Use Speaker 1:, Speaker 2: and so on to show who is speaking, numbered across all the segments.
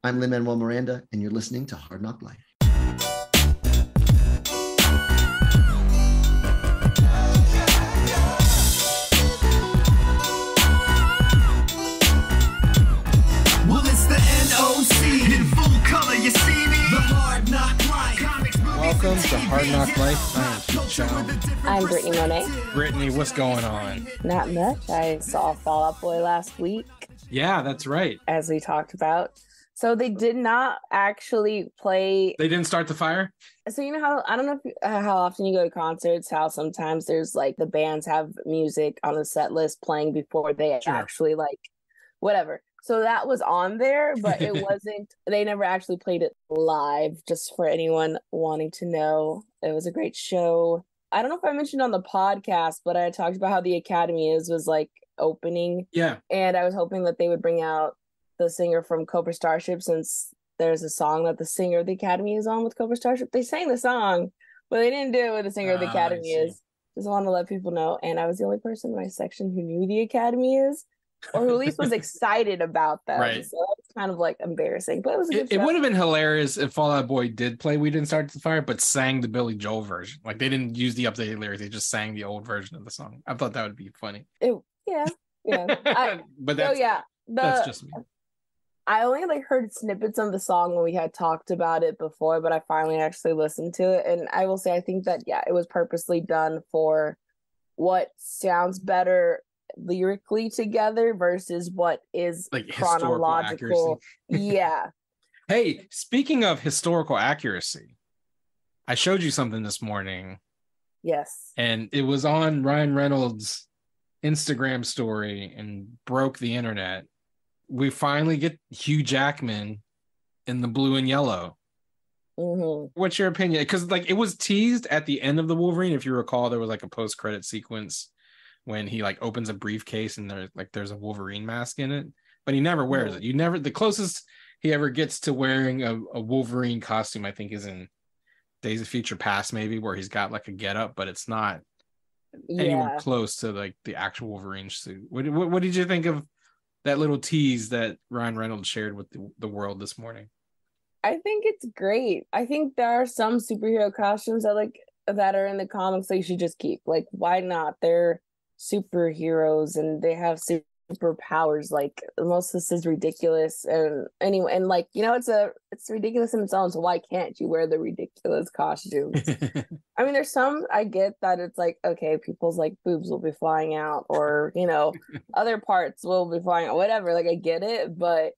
Speaker 1: I'm Lin-Manuel Miranda, and you're listening to Hard NOC Life.
Speaker 2: Well, it's the NOC in full color. You see me? The Hard NOC Life.
Speaker 3: Welcome to Hard NOC Life. I am Keith Chow.
Speaker 4: I'm Brittany Monet.
Speaker 3: Brittany, what's going on?
Speaker 4: Not much. I saw Fall Out Boy last week,
Speaker 3: Yeah, that's right.
Speaker 4: as we talked about. So they did not actually play.
Speaker 3: They didn't start the fire?
Speaker 4: So you know how, I don't know if, how often you go to concerts, how sometimes there's like the bands have music on the set list playing before they actually like whatever. So that was on there, but it wasn't, they never actually played it live, just for anyone wanting to know. It was a great show. I don't know if I mentioned on the podcast, but I talked about how the Academy was like opening.
Speaker 3: Yeah.
Speaker 4: And I was hoping that they would bring out the singer from Cobra Starship, since there's a song that the singer of the Academy is on with Cobra Starship. They sang the song, but they didn't do it with the singer of the Academy is. Just want to let people know. And I was the only person in my section who knew the Academy is, or who at least was excited about them.
Speaker 3: Right.
Speaker 4: So that was kind of like embarrassing, but it was a good
Speaker 3: It
Speaker 4: show.
Speaker 3: would have been hilarious if Fall Out Boy did play We Didn't Start the Fire, but sang the Billy Joel version. Like, they didn't use the updated lyrics. They just sang the old version of the song. I thought that would be funny.
Speaker 4: Yeah.
Speaker 3: But that's just me.
Speaker 4: I only like heard snippets of the song when we had talked about it before, but I finally actually listened to it. And I will say, I think that, it was purposely done for what sounds better lyrically together versus what is
Speaker 3: Like
Speaker 4: chronological. Yeah.
Speaker 3: Hey, speaking of historical accuracy, I showed you something this morning,
Speaker 4: Yes.
Speaker 3: and it was on Ryan Reynolds' Instagram story and broke the internet. We finally get Hugh Jackman in the blue and yellow.
Speaker 4: Mm-hmm.
Speaker 3: What's your opinion? Because like it was teased at the end of the Wolverine. If you recall, there was like a post-credit sequence when he like opens a briefcase and there's a Wolverine mask in it, but he never wears it. The closest he ever gets to wearing a Wolverine costume, I think, is in Days of Future Past, maybe, where he's got like a getup, but it's not anywhere close to like the actual Wolverine suit. What did you think of that little tease that Ryan Reynolds shared with the world this morning?
Speaker 4: I think it's great. I think there are some superhero costumes that are in the comics that you should just keep. Like, why not? They're superheroes and they have superpowers. Like, most of this is ridiculous. And anyway, and like, it's ridiculous in its own. So why can't you wear the ridiculous costumes? I mean, there's some, I get that it's like, okay, people's like boobs will be flying out, or, other parts will be flying out, whatever. Like, I get it, but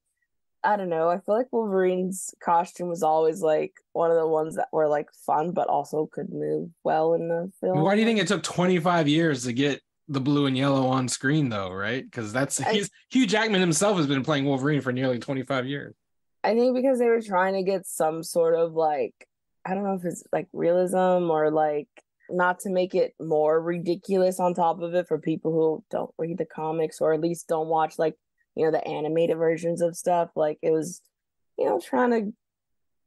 Speaker 4: I don't know. I feel like Wolverine's costume was always like one of the ones that were like fun, but also could move well in the film.
Speaker 3: Why do you think it took 25 years to get the blue and yellow on screen, though? Right? Because Hugh Jackman himself has been playing Wolverine for nearly 25 years.
Speaker 4: I think because they were trying to get some sort of like, I don't know if it's like realism or like not to make it more ridiculous on top of it for people who don't read the comics or at least don't watch like, the animated versions of stuff. Like, it was, trying to,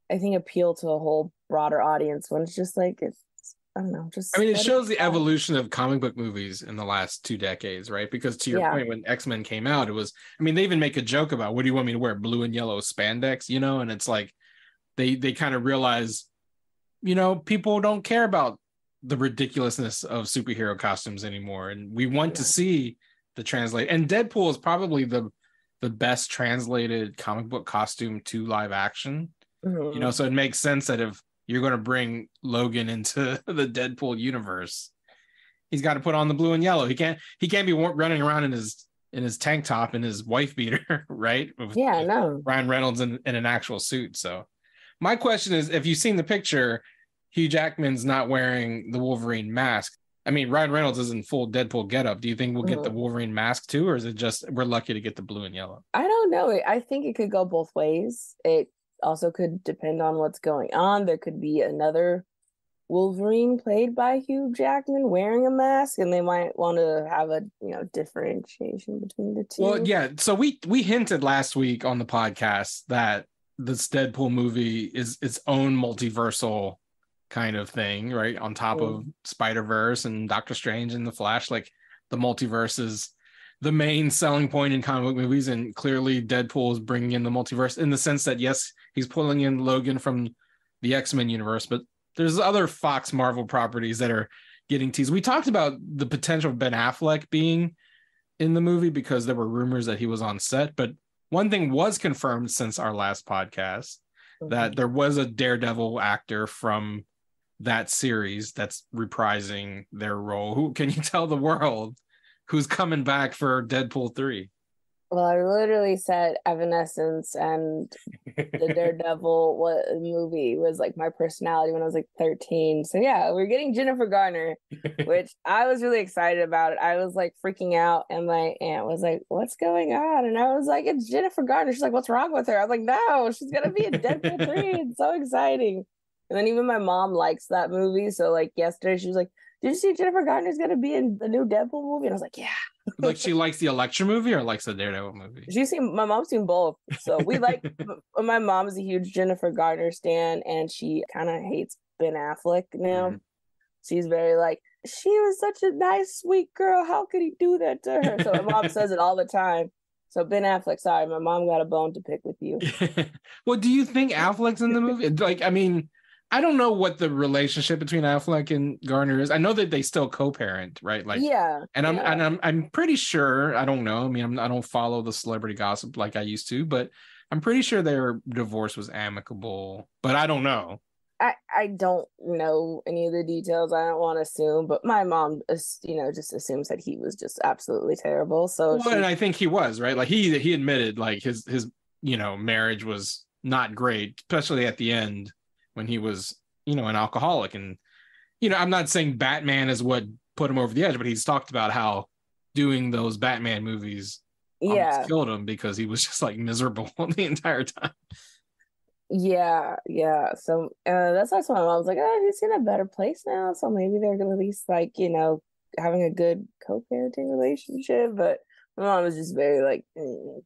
Speaker 4: I think, appeal to a whole broader audience when it's just like, I don't know.
Speaker 3: It shows the evolution of comic book movies in the last 2 decades, right? Because to your point, when X-Men came out, it was, they even make a joke about, what do you want me to wear? Blue and yellow spandex, and it's like, they kind of realize, people don't care about the ridiculousness of superhero costumes anymore. And we want to see the translate. And Deadpool is probably the best translated comic book costume to live action.
Speaker 4: Mm-hmm.
Speaker 3: So it makes sense that if you're going to bring Logan into the Deadpool universe, he's got to put on the blue and yellow. He can't be running around in his tank top and his wife beater, right?
Speaker 4: No.
Speaker 3: Ryan Reynolds in an actual suit. So my question is, if you've seen the picture, Hugh Jackman's not wearing the Wolverine mask. Ryan Reynolds is in full Deadpool getup. Do you think we'll get the Wolverine mask too, or is it just we're lucky to get the blue and yellow?
Speaker 4: I don't know. I think it could go both ways. It also could depend on what's going on. There could be another Wolverine played by Hugh Jackman wearing a mask, and they might want to have a differentiation between the two.
Speaker 3: Well, yeah. So we hinted last week on the podcast that this Deadpool movie is its own multiversal kind of thing, right? On top of Spider-Verse and Doctor Strange and the Flash, like the multiverse is the main selling point in comic book movies, and clearly Deadpool is bringing in the multiverse in the sense that, yes, he's pulling in Logan from the X-Men universe, but there's other Fox Marvel properties that are getting teased. We talked about the potential of Ben Affleck being in the movie because there were rumors that he was on set, but one thing was confirmed since our last podcast, that there was a Daredevil actor from that series that's reprising their role. Who can you tell the world who's coming back for Deadpool 3?
Speaker 4: Well, I literally said Evanescence and the Daredevil movie was like my personality when I was like 13. So yeah, we're getting Jennifer Garner, which I was really excited about it. I was like freaking out, and my aunt was like, "What's going on?" And I was like, "It's Jennifer Garner." She's like, "What's wrong with her?" I was like, "No, she's gonna be in Deadpool 3. It's so exciting." And then even my mom likes that movie. So like yesterday, she was like, "Did you see Jennifer Garner's gonna be in the new Deadpool movie?" And I was like, "Yeah."
Speaker 3: Like, she likes the Elektra movie or likes the Daredevil movie?
Speaker 4: My mom's seen both. So we like, my mom is a huge Jennifer Garner stan, and she kind of hates Ben Affleck now. Mm-hmm. She's very like, she was such a nice, sweet girl. How could he do that to her? So my mom says it all the time. So Ben Affleck, sorry, my mom got a bone to pick with you.
Speaker 3: Well, do you think Affleck's in the movie? Like, I mean, I don't know what the relationship between Affleck and Garner is. I know that they still co-parent, right? Like,
Speaker 4: yeah.
Speaker 3: And I'm pretty sure. I don't know. I mean, I don't follow the celebrity gossip like I used to, but I'm pretty sure their divorce was amicable. But I don't know.
Speaker 4: I don't know any of the details. I don't want to assume, but my mom, just assumes that he was just absolutely terrible. So,
Speaker 3: and I think he was, right. Like he admitted, like his marriage was not great, especially at the end, when he was, an alcoholic. And, I'm not saying Batman is what put him over the edge, but he's talked about how doing those Batman movies almost killed him because he was just like miserable the entire time.
Speaker 4: Yeah. So that's why my mom was like, "Oh, he's in a better place now. So maybe they're going to at least like, having a good co-parenting relationship." But my mom was just very like,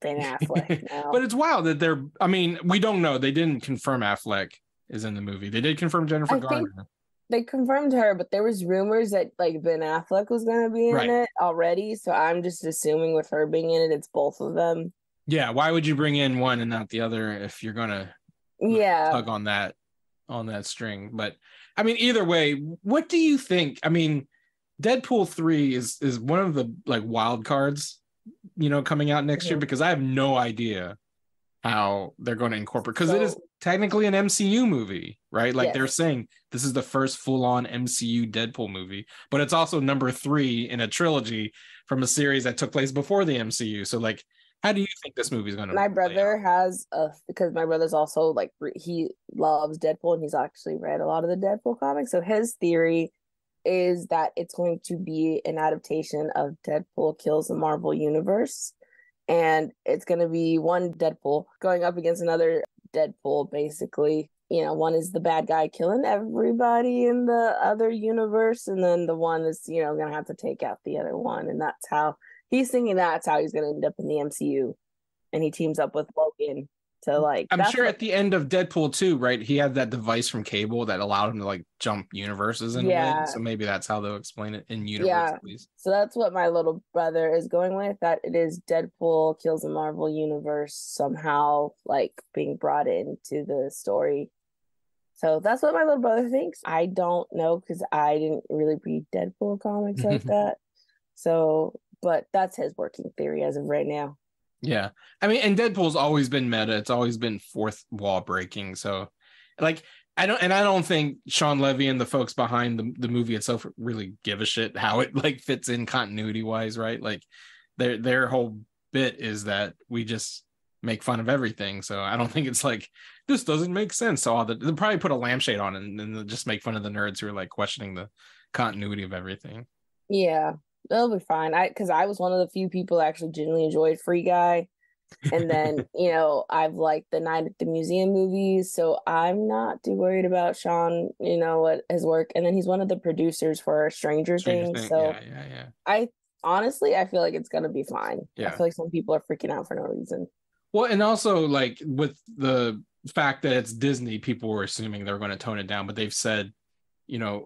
Speaker 4: Ben Affleck now.
Speaker 3: But it's wild that we don't know. They didn't confirm Affleck is in the movie. They did confirm Jennifer Garner.
Speaker 4: They confirmed her, but there was rumors that like Ben Affleck was going to be in it already. So I'm just assuming with her being in it, it's both of them. Yeah.
Speaker 3: Why would you bring in one and not the other if you're going to tug on that string? But I mean, either way, what do you think? I mean, Deadpool 3 is one of the like wild cards, coming out next year, because I have no idea how they're going to incorporate, because it is technically an MCU movie, right? Like they're saying this is the first full-on MCU Deadpool movie, but it's also number 3 in a trilogy from a series that took place before the MCU. So like, how do you think this movie is going to
Speaker 4: My brother because my brother's also like, he loves Deadpool and he's actually read a lot of the Deadpool comics. So his theory is that it's going to be an adaptation of Deadpool Kills the Marvel Universe. And it's going to be one Deadpool going up against another Deadpool, basically. One is the bad guy killing everybody in the other universe, and then the one is, going to have to take out the other one. And that's how he's thinking that's how he's going to end up in the MCU. And he teams up with Logan to like...
Speaker 3: I'm sure at the end of Deadpool 2, right, he had that device from Cable that allowed him to like jump universes in a way. So maybe that's how they'll explain it in universe, at least.
Speaker 4: So that's what my little brother is going with, that it is Deadpool Kills the Marvel Universe somehow like being brought into the story. So that's what my little brother thinks. I don't know, because I didn't really read Deadpool comics like that. So, but that's his working theory as of right now.
Speaker 3: Yeah. I mean, and Deadpool's always been meta. It's always been fourth wall breaking. So like, I don't think Sean Levy and the folks behind the movie itself really give a shit how it like fits in continuity wise, right? Like their whole bit is that we just make fun of everything. So I don't think it's like, this doesn't make sense. So they'll probably put a lampshade on it and they'll just make fun of the nerds who are like questioning the continuity of everything.
Speaker 4: Yeah. It'll be fine. Because I was one of the few people that actually genuinely enjoyed Free Guy. And then, I've liked the Night at the Museum movies. So I'm not too worried about Sean, what his work. And then he's one of the producers for Stranger Things. So
Speaker 3: yeah.
Speaker 4: I feel like it's going to be fine. Yeah. I feel like some people are freaking out for no reason.
Speaker 3: Well, and also like with the fact that it's Disney, people were assuming they were going to tone it down. But they've said,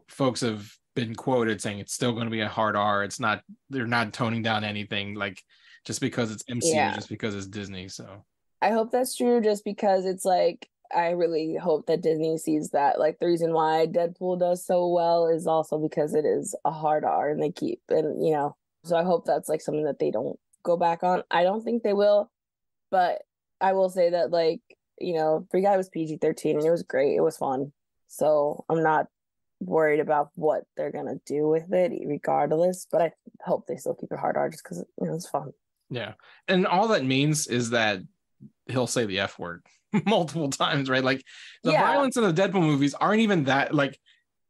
Speaker 3: folks have been quoted saying it's still going to be a hard R. It's not, they're not toning down anything, like just because it's MCU, just because it's Disney. So
Speaker 4: I hope that's true, just because it's like, I really hope that Disney sees that. Like, the reason why Deadpool does so well is also because it is a hard R, and they keep, and so I hope that's like something that they don't go back on. I don't think they will, but I will say that, like, Free Guy was PG-13 and it was great. It was fun. So I'm not worried about what they're gonna do with it regardless, but I hope they still keep it hard R just because it's fun.
Speaker 3: Yeah, and all that means is that he'll say the F word multiple times, right? Like the violence in the Deadpool movies aren't even that, like,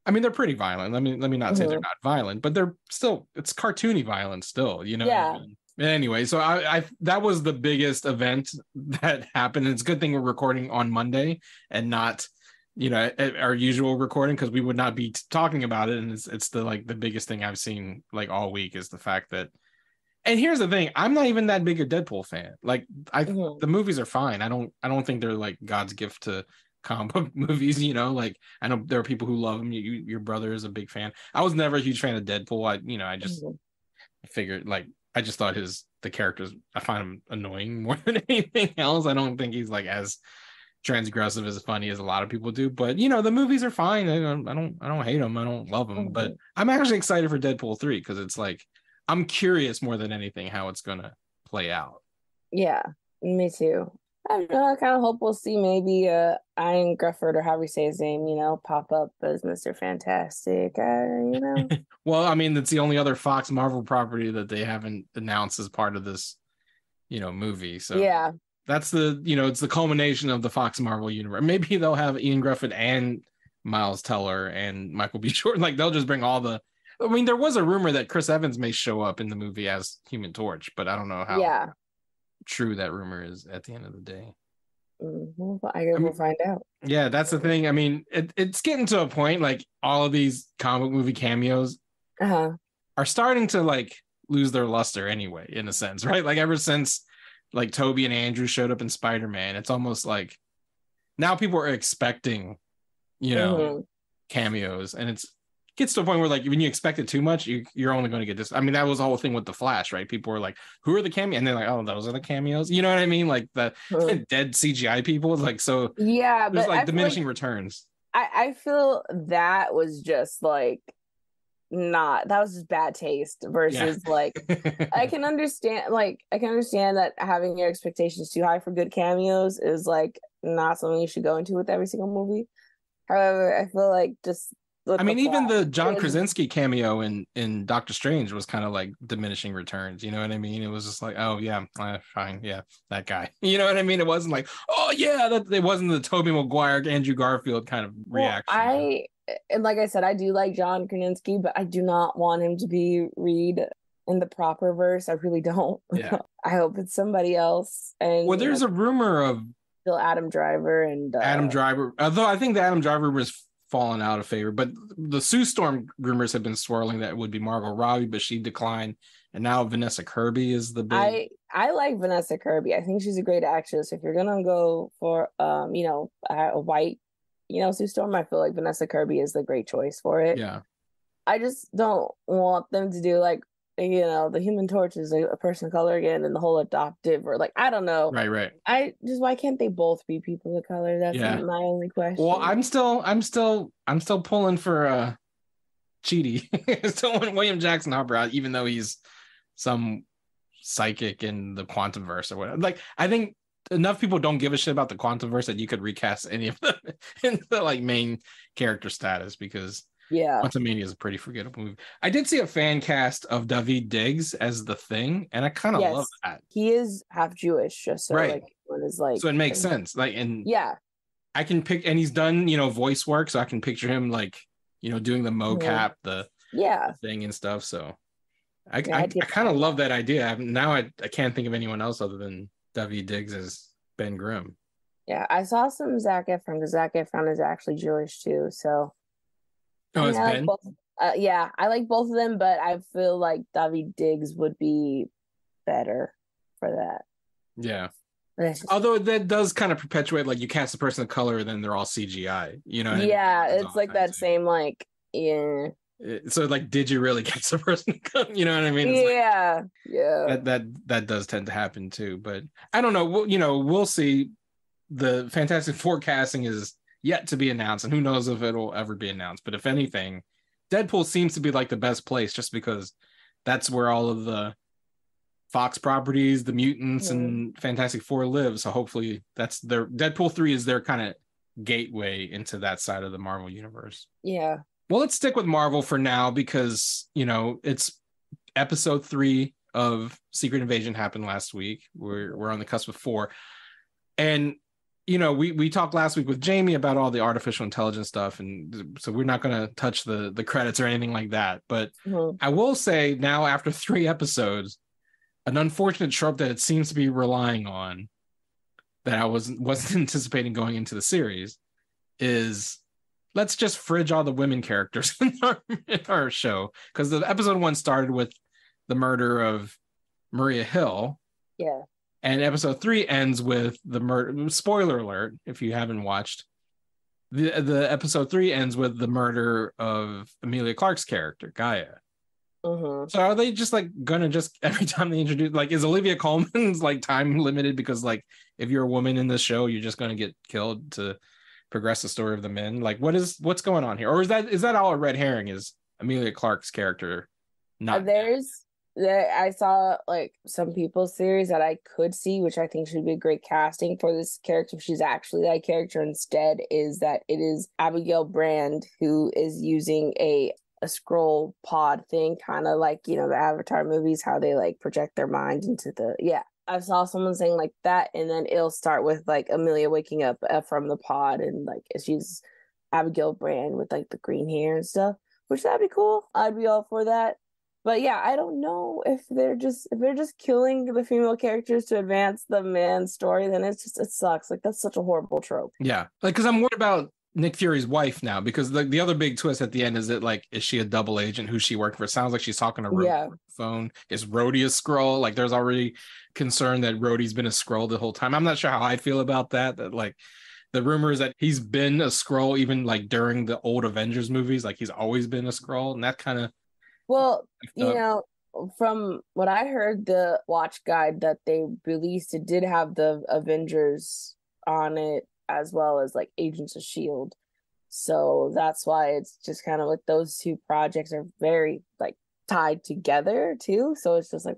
Speaker 3: I mean, they're pretty violent. Let me not say they're not violent, but they're still, it's cartoony violence still, Yeah. I mean? Anyway, so I that was the biggest event that happened. And it's a good thing we're recording on Monday and not, our usual recording, because we would not be talking about it. And it's the biggest thing I've seen like all week is the fact that. And here's the thing: I'm not even that big a Deadpool fan. Like, the movies are fine. I don't think they're like God's gift to comic book movies. Like, I know there are people who love them. Your brother is a big fan. I was never a huge fan of Deadpool. I just figured, like, I just thought the characters, I find him annoying more than anything else. I don't think he's like as transgressive, as funny as a lot of people do. But the movies are fine. I don't hate them. I don't love them. But I'm actually excited for Deadpool 3 because it's like, I'm curious more than anything how it's gonna play out. Yeah,
Speaker 4: me too. I don't know. I kind of hope we'll see maybe Ian Grufford, or however you say his name, pop up as Mr. Fantastic.
Speaker 3: Well, I mean, that's the only other Fox Marvel property that they haven't announced as part of this, movie. So
Speaker 4: yeah,
Speaker 3: that's the, it's the culmination of the Fox Marvel universe. Maybe they'll have Ian Grufford and Miles Teller and Michael B. Jordan. Like, they'll just bring all the. I mean, there was a rumor that Chris Evans may show up in the movie as Human Torch, but I don't know how true that rumor is at the end of the day.
Speaker 4: I guess we'll find out.
Speaker 3: Yeah, that's the thing. I mean, it's getting to a point, like, all of these comic movie cameos are starting to like lose their luster anyway, in a sense, right? Like, ever since like Toby and Andrew showed up in Spider-Man, it's almost like now people are expecting, cameos, and it's gets to a point where, like, when you expect it too much, you're only going to get this. I mean, that was the whole thing with the Flash, right? People were like, "Who are the cameos?" And they're like, "Oh, those are the cameos." You know what I mean? Like the dead CGI people. Like, so
Speaker 4: yeah,
Speaker 3: there's
Speaker 4: but
Speaker 3: like diminishing returns.
Speaker 4: I feel that was just like that was just bad taste versus like I can understand that having your expectations too high for good cameos is like not something you should go into with every single movie. However, I feel like just.
Speaker 3: I mean, even the John Krasinski cameo in Doctor Strange was kind of like diminishing returns. You know what I mean? It was just like, oh yeah, fine, yeah, that guy. You know what I mean? It wasn't like, oh yeah, it wasn't the Tobey Maguire, Andrew Garfield kind of reaction.
Speaker 4: And like I said, I do like John Krasinski, but I do not want him to be Reed in the proper verse. I really don't.
Speaker 3: Yeah.
Speaker 4: I hope it's somebody else. And
Speaker 3: well, there's a rumor of
Speaker 4: still Adam Driver and
Speaker 3: Adam Driver, although I think the Adam Driver was fallen out of favor, but the Sue Storm rumors have been swirling that it would be Margot Robbie, but she declined, and now Vanessa Kirby is the big.
Speaker 4: I like Vanessa Kirby. I think she's a great actress. If you're gonna go for a white Sue Storm, I feel like Vanessa Kirby is the great choice for it.
Speaker 3: Yeah,
Speaker 4: I just don't want them to do like the Human Torch is a person of color again, and the whole adoptive, or like, I don't know.
Speaker 3: Right.
Speaker 4: Why can't they both be people of color? That's my only question.
Speaker 3: Well, I'm still pulling for Chidi. Still want William Jackson Harper out, even though he's some psychic in the Quantumverse or whatever. Like, I think enough people don't give a shit about the Quantumverse that you could recast any of them in the like main character status, because Quantumania is a pretty forgettable movie. I did see a fan cast of Daveed Diggs as the Thing, and I kind of love that.
Speaker 4: He is half Jewish, just so like one is like,
Speaker 3: so it makes sense. Like, and
Speaker 4: yeah,
Speaker 3: I can pick, and he's done voice work, so I can picture him like doing the mocap, the thing and stuff. So I kind of love that idea. Now I can't think of anyone else other than Daveed Diggs as Ben Grimm.
Speaker 4: Yeah, I saw some Zac Efron, because Zac Efron is actually Jewish too, so.
Speaker 3: Oh, it's Ben?
Speaker 4: I like both of them, but I feel like Daveed Diggs would be better for that.
Speaker 3: Yeah. Although that does kind of perpetuate, like, you cast a person of color and then they're all CGI, you know?
Speaker 4: Yeah, it's like that same, like,
Speaker 3: So like, did you really get the person to come? You know what I mean?
Speaker 4: Yeah,
Speaker 3: That does tend to happen too. But I don't know. We'll see. The Fantastic Four casting is yet to be announced, and who knows if it'll ever be announced. But if anything, Deadpool seems to be like the best place, just because that's where all of the Fox properties, the mutants, and Fantastic Four live. So hopefully that's their Deadpool 3 is their kind of gateway into that side of the Marvel universe.
Speaker 4: Yeah.
Speaker 3: Well, let's stick with Marvel for now because, it's episode 3 of Secret Invasion happened last week. We're on the cusp of 4. And, we talked last week with Jamie about all the artificial intelligence stuff. And so we're not going to touch the credits or anything like that. But I will say now, after 3 episodes, an unfortunate trope that it seems to be relying on that I wasn't anticipating going into the series is, let's just fridge all the women characters in our show. Because the episode 1 started with the murder of Maria Hill.
Speaker 4: Yeah.
Speaker 3: And episode 3 ends with the murder. Spoiler alert, if you haven't watched. The episode 3 ends with the murder of Emilia Clarke's character, Gaia. So are they just like gonna just every time they introduce, like, is Olivia Colman's like time limited because like if you're a woman in this show you're just gonna get killed to progress the story of the men? Like what's going on here? Or is that all a red herring? Is Emilia Clarke's character not
Speaker 4: I saw like some people's theories that I could see, which I think should be great casting for this character if she's actually that character instead, is that it is Abigail Brand who is using a scroll pod thing, kind of like, the Avatar movies, how they like project their mind into I saw someone saying like that, and then it'll start with like Amelia waking up from the pod, and like she's Abigail Brand with like the green hair and stuff, which that'd be cool. I'd be all for that. But yeah, I don't know if they're just killing the female characters to advance the man's story, then it sucks. Like, that's such a horrible trope.
Speaker 3: Yeah, like, because I'm worried about Nick Fury's wife now, because the other big twist at the end is that, like, is she a double agent? Who's she working for? It sounds like she's talking to Rhodey on the phone. Is Rhodey a Skrull? Like, there's already concern that Rhodey's been a Skrull the whole time. I'm not sure how I feel about that. That, like, the rumor is that he's been a Skrull even like during the old Avengers movies. Like, he's always been a Skrull, and that kind of
Speaker 4: from what I heard, the watch guide that they released, it did have the Avengers on it, as well as like Agents of S.H.I.E.L.D. So that's why it's just kind of like those two projects are very like tied together too. So it's just like,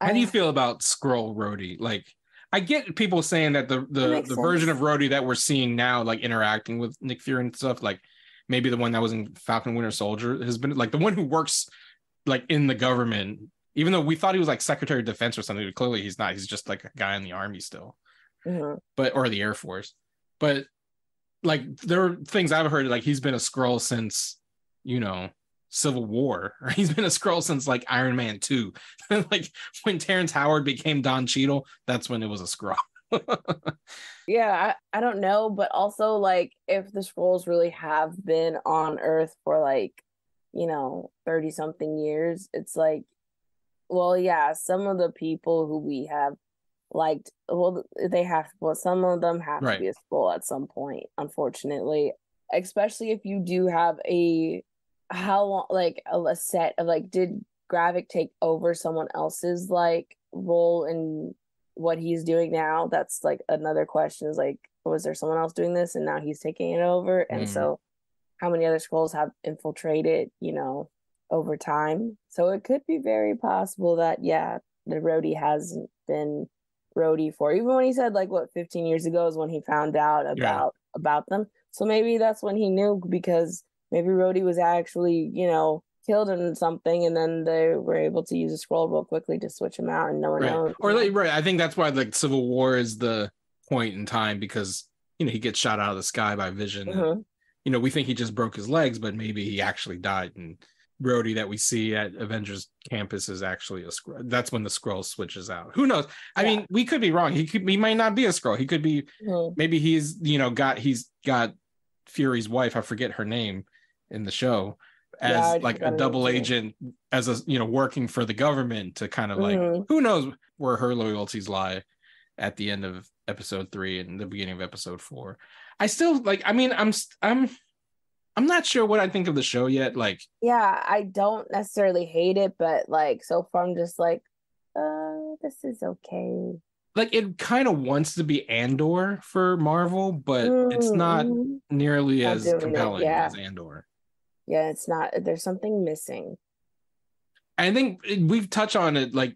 Speaker 3: how do you feel about Skrull Rhodey? Like, I get people saying that the version of Rhodey that we're seeing now, like interacting with Nick Fury and stuff, like maybe the one that was in Falcon Winter Soldier, has been like the one who works like in the government, even though we thought he was like Secretary of Defense or something. Clearly he's not. He's just like a guy in the army still. Or the Air Force. But like, there are things I've heard, like he's been a Skrull since, Civil War, or he's been a Skrull since like Iron Man 2. Like, when Terrence Howard became Don Cheadle, that's when it was a Skrull.
Speaker 4: Yeah, I don't know, but also like if the Skrulls really have been on Earth for like 30 something years, it's like, well, yeah, some of the people who we have liked, some of them have to be a Skrull at some point, unfortunately, especially if you do have a set of like, did Gravik take over someone else's like role in what he's doing now? That's like another question, is like, was there someone else doing this and now he's taking it over? And so how many other Skrulls have infiltrated over time? So it could be very possible that the Rhodey hasn't been Rhodey for, even when he said like 15 years ago is when he found out about them. So maybe that's when he knew, because maybe Rhodey was actually killed in something, and then they were able to use a Skrull real quickly to switch him out, and no one knows.
Speaker 3: Or I think that's why the Civil War is the point in time, because he gets shot out of the sky by Vision. And, we think he just broke his legs, but maybe he actually died. And Rhodey that we see at Avengers Campus is actually a Skrull. That's when the Skrull switches out. Who knows? I mean, we could be wrong. He might not be a Skrull. He could be. Maybe he's got Fury's wife. I forget her name in the show, as like a double agent, as a working for the government to kind of like, who knows where her loyalties lie at the end of episode 3 and the beginning of episode 4. I still like, I mean, I'm I'm not sure what I think of the show yet. Like,
Speaker 4: yeah, I don't necessarily hate it, but like so far I'm just like, this is okay.
Speaker 3: like it kind of wants to be Andor for Marvel, but it's not nearly
Speaker 4: Not
Speaker 3: as
Speaker 4: doing it,
Speaker 3: compelling
Speaker 4: yeah.
Speaker 3: as Andor.
Speaker 4: Yeah, it's not. There's something missing.
Speaker 3: I think we've touched on it like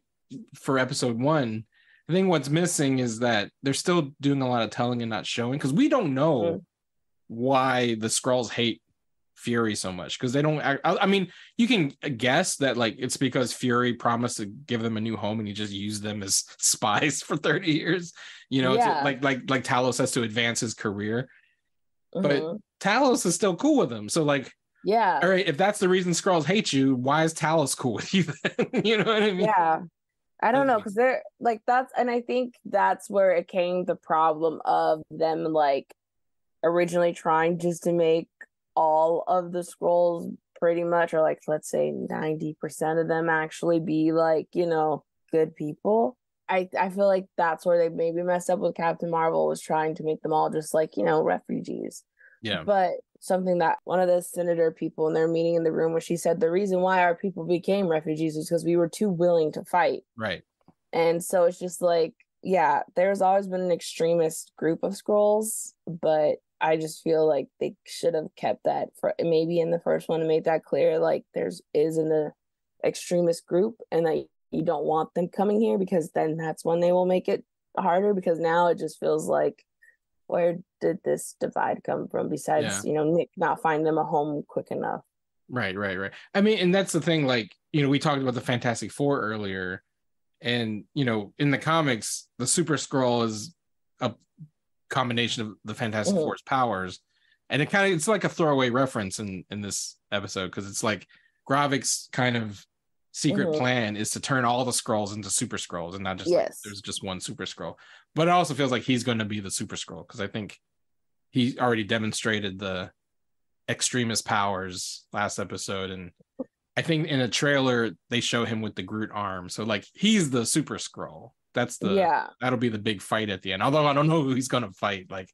Speaker 3: for episode 1. I think what's missing is that they're still doing a lot of telling and not showing, because we don't know why the Skrulls hate Fury so much, because they don't I mean, you can guess that like it's because Fury promised to give them a new home and he just used them as spies for 30 years, you know, to, like Talos has to advance his career. But Talos is still cool with him, so like,
Speaker 4: yeah,
Speaker 3: all right, if that's the reason Skrulls hate you, why is Talos cool with you then? You know what I mean?
Speaker 4: Yeah, I don't know, because they're like, that's, and I think that's where it came, the problem of them like originally trying just to make all of the Skrulls pretty much, or like let's say 90% of them actually be like, you know, good people. I feel like that's where they maybe messed up with Captain Marvel, was trying to make them all just like, you know, refugees.
Speaker 3: Yeah.
Speaker 4: But something that one of the senator people in their meeting in the room, where she said the reason why our people became refugees is because we were too willing to fight.
Speaker 3: Right.
Speaker 4: And so it's just like, yeah, there's always been an extremist group of Skrulls, but I just feel like they should have kept that for maybe in the first one, and made that clear, like there's an extremist group and that you don't want them coming here, because then that's when they will make it harder, because now it just feels like, where did this divide come from besides, you know, Nick not finding them a home quick enough?
Speaker 3: Right. I mean, and that's the thing, like, you know, we talked about the Fantastic Four earlier, and, you know, in the comics, the Super Skrull is a combination of the Fantastic Four's powers, and it's like a throwaway reference in this episode, because it's like Gravik's kind of secret plan is to turn all the Skrulls into Super Skrulls, and not just like, there's just one Super Skrull. But it also feels like he's going to be the Super Skrull, because I think he already demonstrated the extremist powers last episode, and I think in a trailer they show him with the Groot arm, so like he's the Super Skrull. That's that'll be the big fight at the end. Although I don't know who he's gonna fight. Like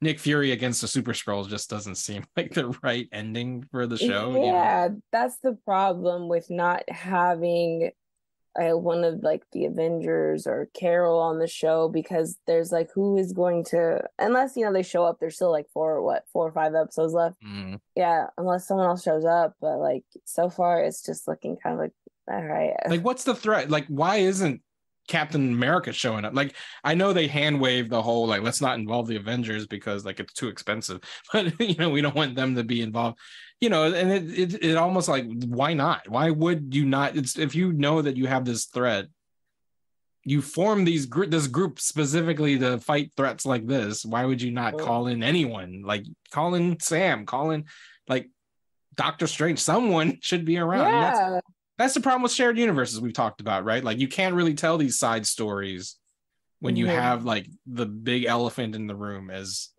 Speaker 3: Nick Fury against the Super Skrulls just doesn't seem like the right ending for the show.
Speaker 4: Yeah, you know? That's the problem with not having one of like the Avengers or Carol on the show, because there's like, who is going to, unless, you know, they show up, there's still like 4 or 5 episodes left. Yeah, unless someone else shows up. But like so far it's just looking kind of like, all right,
Speaker 3: like what's the threat? Like, why isn't Captain America showing up? Like, I know they hand wave the whole like, let's not involve the Avengers because like it's too expensive, but you know, we don't want them to be involved, you know. And it almost like, why not? Why would you not? It's, if you know that you have this threat, you form this group specifically to fight threats like this. Why would you not call in anyone? Like, call in Sam, call in like Doctor Strange. Someone should be around. That's the problem with shared universes we've talked about, right? Like, you can't really tell these side stories when you have like the big elephant in the room as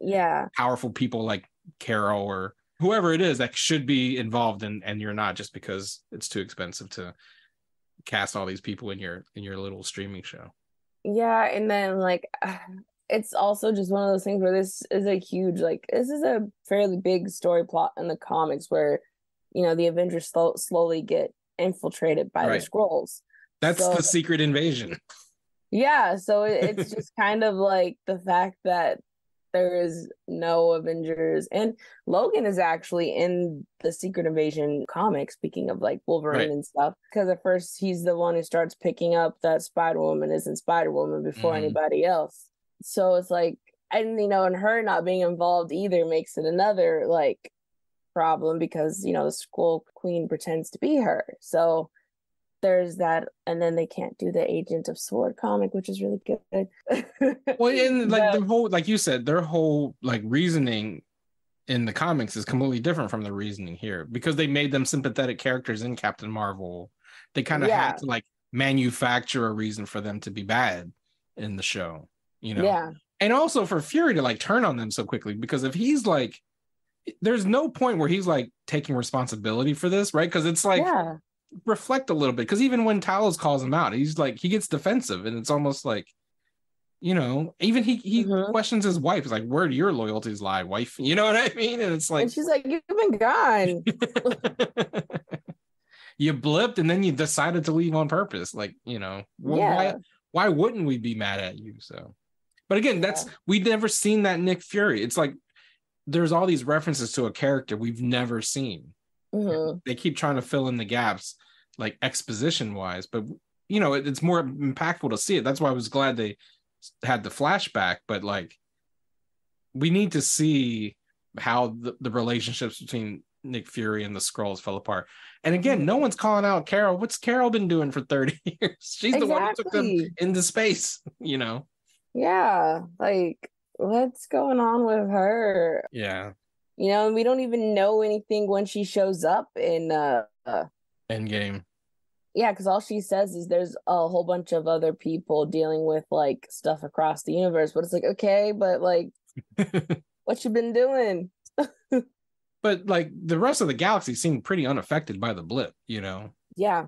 Speaker 3: powerful people like Carol or whoever it is that should be involved, and you're not, just because it's too expensive to cast all these people in your little streaming show.
Speaker 4: Yeah, and then like it's also just one of those things where this is a fairly big story plot in the comics, where, you know, the Avengers slowly get infiltrated by the Skrulls.
Speaker 3: That's the Secret Invasion.
Speaker 4: Yeah, so it's just kind of like the fact that there is no Avengers, and Logan is actually in the Secret Invasion comic, speaking of like Wolverine and stuff, because at first he's the one who starts picking up that Spider-Woman isn't Spider-Woman before anybody else. So it's like, and you know, and her not being involved either makes it another like problem, because, you know, the Skrull Queen pretends to be her. So there's that, and then they can't do the Agent of Sword comic, which is really good.
Speaker 3: Well, and like the whole, like you said, their whole like reasoning in the comics is completely different from the reasoning here, because they made them sympathetic characters in Captain Marvel. They kind of had to like manufacture a reason for them to be bad in the show, you know. Yeah. And also for Fury to like turn on them so quickly, because if he's like, there's no point where he's like taking responsibility for this, right? Because it's like, reflect a little bit, because even when Talos calls him out, he's like, he gets defensive, and it's almost like, You know, even he
Speaker 4: Mhm.
Speaker 3: questions his wife. He's like, where do your loyalties lie, wife? You know what I mean? And it's like,
Speaker 4: And she's like, "You've been gone."
Speaker 3: you blipped and then you decided to leave on purpose. Like, you know,
Speaker 4: Yeah.
Speaker 3: why wouldn't we be mad at you? So, but again,
Speaker 4: Yeah.
Speaker 3: we've never seen that Nick Fury. It's like there's all these references to a character we've never seen.
Speaker 4: Mhm.
Speaker 3: They keep trying to fill in the gaps, like exposition wise, but you know, it's more impactful to see it. That's why I was glad they had the flashback, but like we need to see how the relationships between Nick Fury and the Skrulls fell apart. And again, no one's calling out Carol. What's Carol been doing for 30 years? She's the one who took them
Speaker 4: Exactly.
Speaker 3: into space, you know?
Speaker 4: Yeah. Like, what's going on with her?
Speaker 3: Yeah.
Speaker 4: You know, and we don't even know anything when she shows up in
Speaker 3: Endgame.
Speaker 4: yeah, because all she says is there's a whole bunch of other people dealing with like stuff across the universe. But it's like, okay, but like what you been doing?
Speaker 3: But like the rest of the galaxy seemed pretty unaffected by the blip, you know?
Speaker 4: Yeah.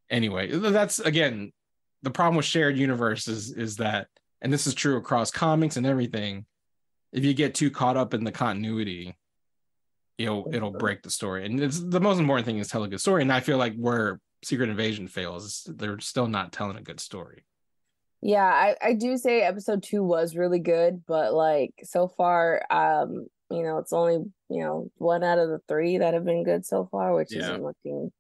Speaker 3: Anyway, that's again the problem with shared universe is that, and this is true across comics and everything, if you get too caught up in the continuity, it'll break the story. And it's the most important thing is tell a good story. And I feel like where Secret Invasion fails, they're still not telling a good story.
Speaker 4: Yeah, I do say episode 2 was really good, but like so far, you know, it's only, you know, 1 out of the 3 that have been good so far, which isn't looking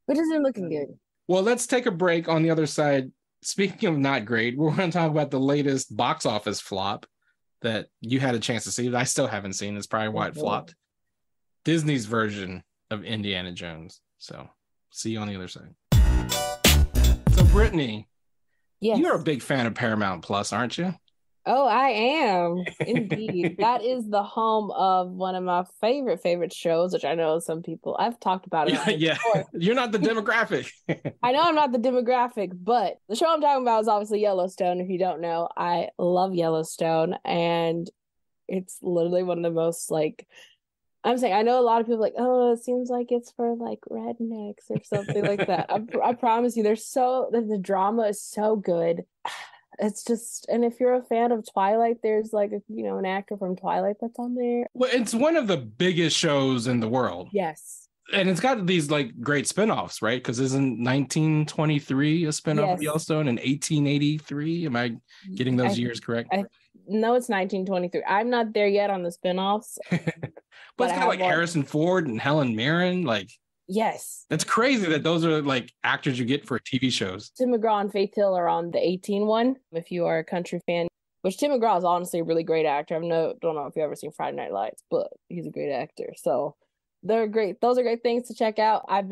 Speaker 4: good.
Speaker 3: Well, let's take a break. On the other side, speaking of not great, we're going to talk about the latest box office flop that you had a chance to see that I still haven't seen. It's probably why it flopped. Disney's version of Indiana Jones. So see you on the other side. So Brittany,
Speaker 4: Yes.
Speaker 3: you're a big fan of Paramount Plus, aren't you?
Speaker 4: Oh, I am indeed. That is the home of one of my favorite shows, which I know some people I've talked about it.
Speaker 3: Yeah. You're not the demographic.
Speaker 4: I know I'm not the demographic, but the show I'm talking about is obviously Yellowstone. If you don't know, I love Yellowstone, and it's literally one of the most like I'm saying. I know a lot of people like, oh, it seems like it's for like rednecks or something like that. I promise you, the drama is so good. It's just, and if you're a fan of Twilight, there's like an actor from Twilight that's on there.
Speaker 3: Well, it's one of the biggest shows in the world.
Speaker 4: Yes.
Speaker 3: And it's got these like great spinoffs, right? Because isn't 1923 a spinoff of Yellowstone and 1883? Am I getting those years correct?
Speaker 4: No, it's 1923. I'm not there yet on the spinoffs.
Speaker 3: But it's got like Harrison Ford and Helen Mirren. Like,
Speaker 4: yes.
Speaker 3: That's crazy that those are like actors you get for TV shows.
Speaker 4: Tim McGraw and Faith Hill are on the 18 one, if you are a country fan. Which Tim McGraw is honestly a really great actor. Don't know if you've ever seen Friday Night Lights, but he's a great actor. So they're great. Those are great things to check out. I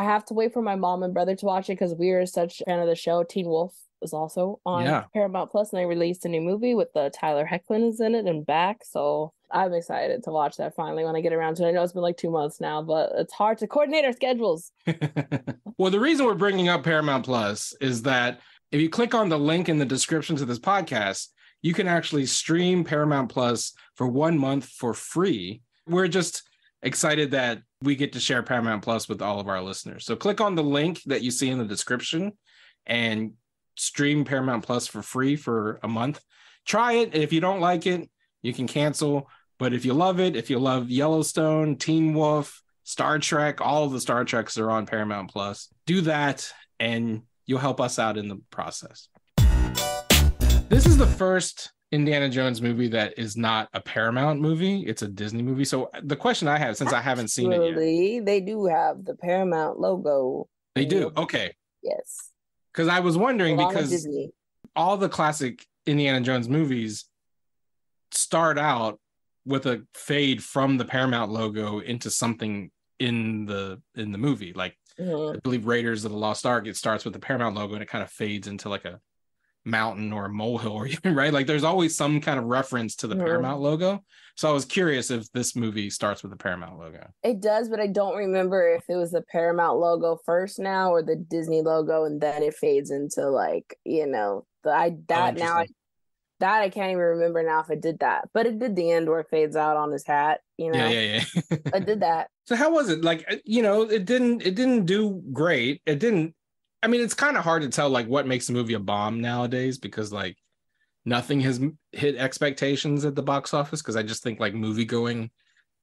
Speaker 4: have to wait for my mom and brother to watch it because we are such a fan of the show. Teen Wolf is also on Paramount Plus, and they released a new movie with Tyler Hoechlin is in it and back. So I'm excited to watch that finally when I get around to it. I know it's been like 2 months now, but it's hard to coordinate our schedules.
Speaker 3: Well, the reason we're bringing up Paramount Plus is that if you click on the link in the description to this podcast, you can actually stream Paramount Plus for 1 month for free. We're just excited that we get to share Paramount Plus with all of our listeners. So click on the link that you see in the description and stream Paramount Plus for free for a month. Try it. If you don't like it, you can cancel. But if you love it, if you love Yellowstone, Teen Wolf, Star Trek, all of the Star Treks are on Paramount Plus. Do that, and you'll help us out in the process. This is the first Indiana Jones movie that is not a Paramount movie. It's a Disney movie. So the question I have, since I haven't seen it yet.
Speaker 4: They do have the Paramount logo.
Speaker 3: They do? Okay.
Speaker 4: Yes.
Speaker 3: Because I was wondering, because all the classic Indiana Jones movies start out with a fade from the Paramount logo into something in the movie. Like I believe Raiders of the Lost Ark, it starts with the Paramount logo and it kind of fades into like a mountain or a molehill or even, right? Like there's always some kind of reference to the Paramount logo. So I was curious if this movie starts with the Paramount logo.
Speaker 4: It does, but I don't remember if it was the Paramount logo first now or the Disney logo and then it fades into like, I can't even remember now if it did that, but it did the end where it fades out on his hat,
Speaker 3: Yeah.
Speaker 4: I did that.
Speaker 3: So how was it? Like, it didn't do great. It's kind of hard to tell like what makes a movie a bomb nowadays, because like nothing has hit expectations at the box office, because I just think like movie going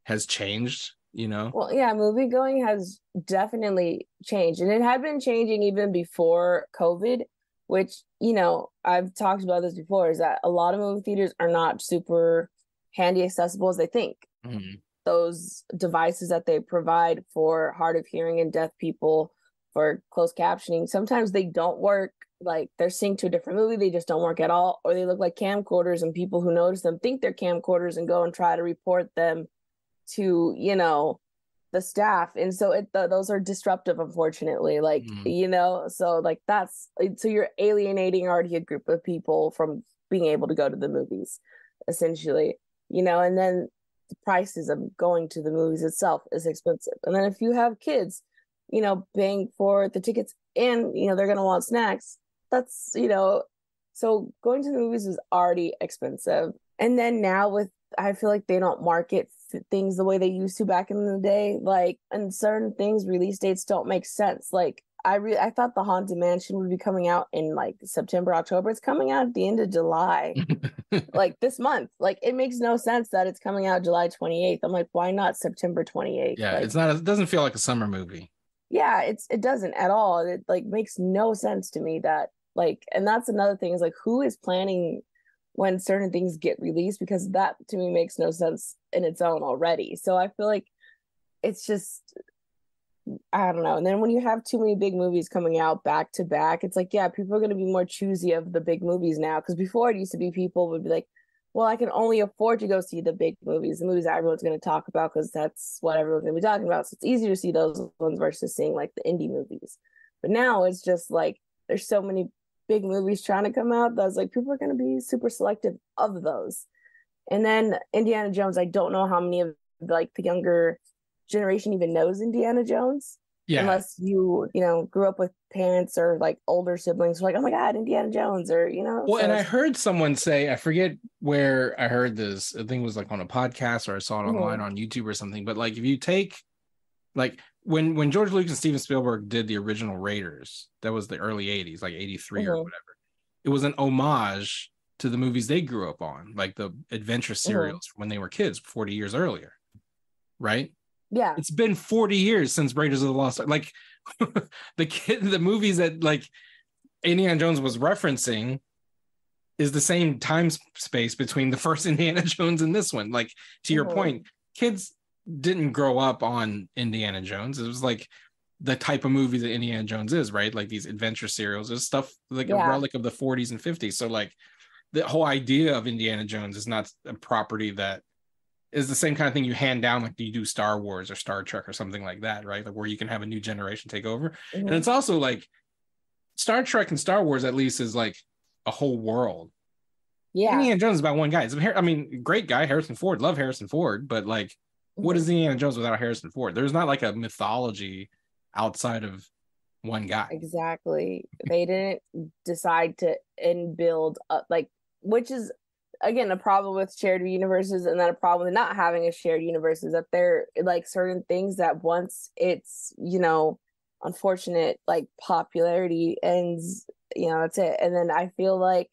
Speaker 3: has changed, you know?
Speaker 4: Well, yeah, movie going has definitely changed, and it had been changing even before COVID, which, you know, I've talked about this before, is that a lot of movie theaters are not super handy accessible as they think.
Speaker 3: Mm-hmm.
Speaker 4: Those devices that they provide for hard of hearing and deaf people for closed captioning, sometimes they don't work. Like, they're synced to a different movie, they just don't work at all, or they look like camcorders, and people who notice them think they're camcorders and go and try to report them to, you know, the staff. And so those are disruptive, unfortunately, like, you know, so like so you're alienating already a group of people from being able to go to the movies, essentially, you know. And then the prices of going to the movies itself is expensive, and then if you have kids, you know, paying for the tickets, and, you know, they're going to want snacks, that's, you know, so going to the movies is already expensive. And then now I feel like they don't market things the way they used to back in the day. Like, and certain things, release dates don't make sense. Like, I thought the Haunted Mansion would be coming out in like September, October. It's coming out at the end of July, like this month. Like, it makes no sense that it's coming out July 28th. I'm like, why not September 28th?
Speaker 3: Yeah,
Speaker 4: like,
Speaker 3: it doesn't feel like a summer movie.
Speaker 4: Yeah, it doesn't at all. It like makes no sense to me that, like, and that's another thing, is like, who is planning when certain things get released, because that to me makes no sense in its own already. So I feel like it's just, I don't know. And then when you have too many big movies coming out back to back, it's like, yeah, people are going to be more choosy of the big movies now, because before it used to be people would be like, well, I can only afford to go see the big movies, the movies that everyone's going to talk about, because that's what everyone's going to be talking about. So it's easier to see those ones versus seeing like the indie movies. But now it's just like, there's so many big movies trying to come out that's like, people are going to be super selective of those. And then Indiana Jones, I don't know how many of like the younger generation even knows Indiana Jones. Yeah. Unless you know, grew up with parents or like older siblings who are like, oh my God, Indiana Jones, or, you know.
Speaker 3: Well, so, and I heard someone say, I forget where I heard this, I think it was like on a podcast, or I saw it online on YouTube or something, but like, if you take, like, when George Lucas and Steven Spielberg did the original Raiders, that was the early 80s, like 83 or whatever, it was an homage to the movies they grew up on, like the adventure serials when they were kids 40 years earlier, right? Yeah, it's been 40 years since Raiders of the Lost Ark. Like, the movies that like Indiana Jones was referencing is the same time space between the first Indiana Jones and this one. Like, to your point, kids didn't grow up on Indiana Jones. It was like the type of movie that Indiana Jones is, right? Like these adventure serials, there's stuff like a relic of the 40s and 50s. So like, the whole idea of Indiana Jones is not a property that is the same kind of thing you hand down like you do Star Wars or Star Trek or something like that, right? Like, where you can have a new generation take over. And it's also like Star Trek and Star Wars at least is like a whole world. Yeah. Indiana Jones is about one guy. I mean, great guy, Harrison Ford. Love Harrison Ford, but like, what is Indiana Jones without Harrison Ford? There's not like a mythology outside of one guy. Exactly.
Speaker 4: They didn't decide to build like, which is again a problem with shared universes, and then a problem with not having a shared universe is that there like certain things that once it's, you know, unfortunate like popularity ends, you know, that's it. And then I feel like,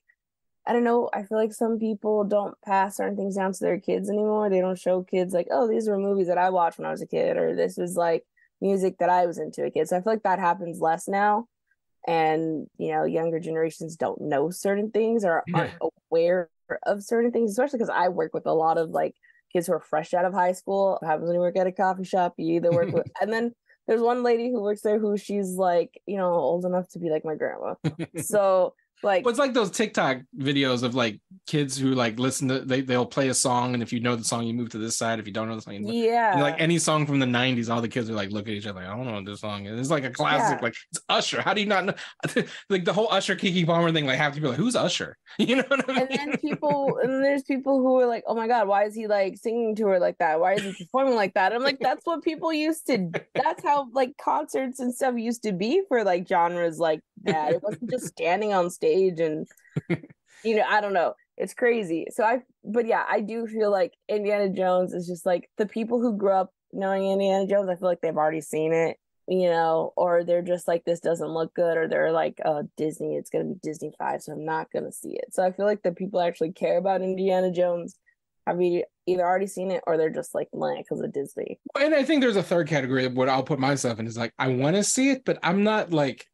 Speaker 4: I don't know, I feel like some people don't pass certain things down to their kids anymore. They don't show kids like, oh, these were movies that I watched when I was a kid, or this was like music that I was into a kid. So I feel like that happens less now. And, you know, younger generations don't know certain things or aren't aware of certain things, especially because I work with a lot of like kids who are fresh out of high school. It happens when you work at a coffee shop, you either work with, and then there's one lady who works there who she's like, you know, old enough to be like my grandma. So like, well, it's like those TikTok videos of like kids who like listen to, they'll play a song, and if you know the song, you move to this side. If you don't know the song, like any song from the 90s, all the kids are like, look at each other like, I don't know what this song is. It's like a classic, like it's Usher. How do you not know? Like the whole Usher Kiki Palmer thing, like half people are like, who's Usher? You know what I mean? And then there's people who are like, oh my God, why is he like singing to her like that? Why is he performing like that? I'm like, that's what people used to, that's how like concerts and stuff used to be for like genres like that. It wasn't just standing on stage and, you know, I don't know, it's crazy. But yeah, I do feel like Indiana Jones is just like the people who grew up knowing Indiana Jones, I feel like they've already seen it. or they're just like, this doesn't look good, or they're like, oh, Disney, it's gonna be Disney 5, so I'm not gonna see it. So I feel like the people actually care about Indiana Jones have either already seen it or they're just like because of Disney.
Speaker 3: And I think there's a third category of what I'll put myself in is like, I want to see it, but I'm not like